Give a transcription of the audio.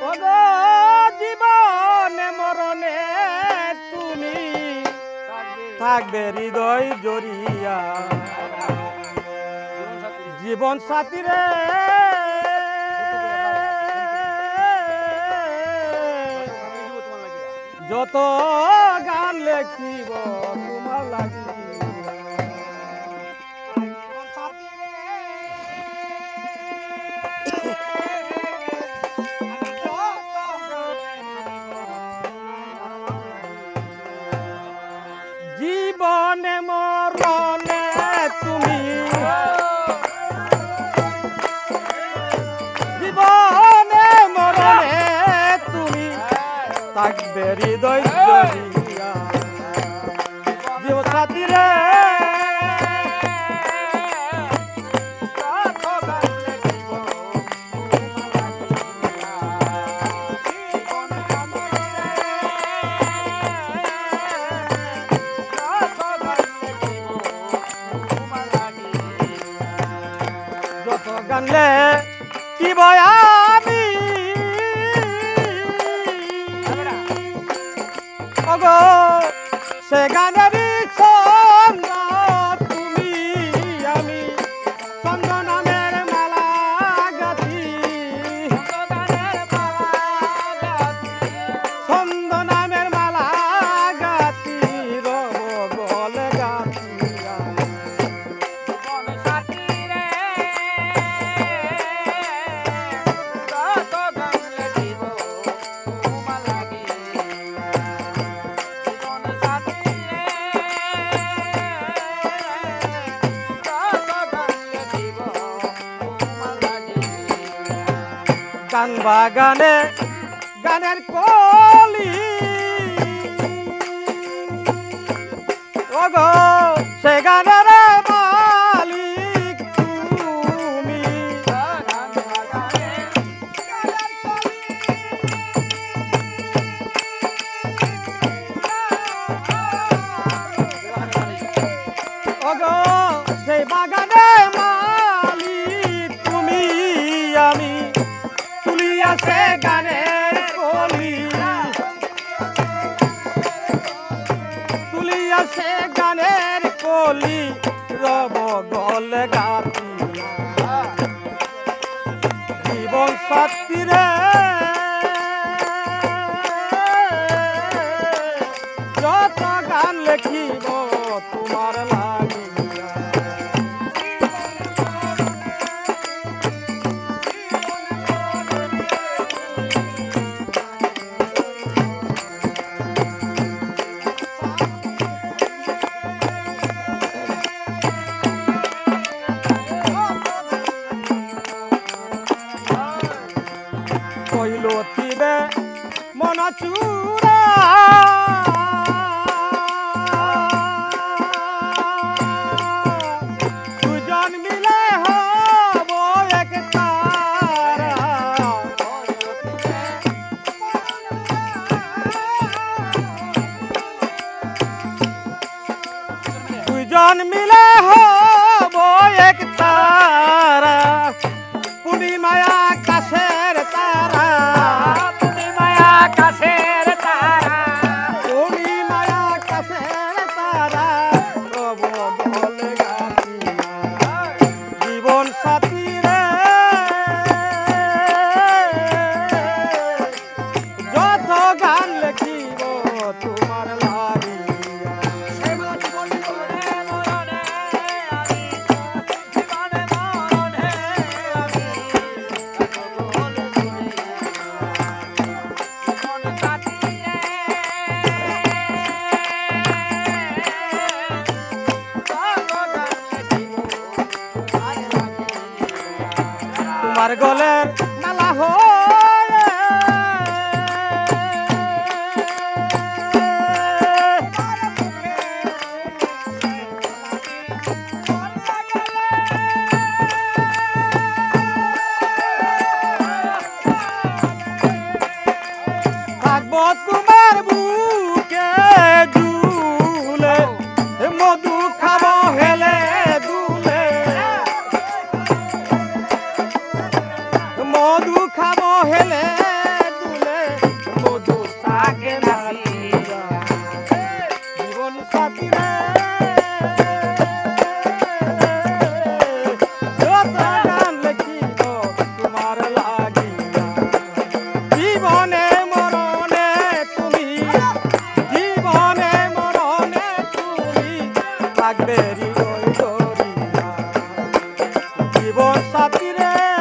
ওগো জীবনে মরণে তুমি থাকবে হৃদয় জড়িয়া জীবন সাথী রে যত গান লেখিব তোমার লাগি জীবনে মরণে তুমি জীবনে মরণে তুমি থাকবে হৃদয় জড়িয়া জীবন সাথী রে গানলে কি বয় আমি ওগো সে গানেরই ছন্দ তুমি আমি ছন্দ নামের মালা গাথি ছন্দ নামের মালা গাথি রব গলে গাথি গান বাগানে গানের কলি ওগো সে গানের মালিক তুমি ওগো সেই বাগানে মালিক তুমি আমি তুলিয়াছে গানের কলি তুলিয়াছে গানের কলি রব গলে গাতি জীবন সাথী রে যত গান লেখিব তোমার লাগিয়া কইলতিবে মন চূড়া দুজন মিলে হব এক তারা দুজন মিলে হব এক তারা পূর্ণিমায় আকাশের তারা পূর্ণিমায় আকাশের তারা পূর্ণিমায় আকাশের তারা রব বলে গাথিয়া জীবন সাথী রে যত গান লেখিব তোমার লাগিয়া তোমার গলের মালা হয়ে থাকবো তোমার বুকে ঝুলে মধু খাবো হেলে দুলে মধু খাবো হেলে রে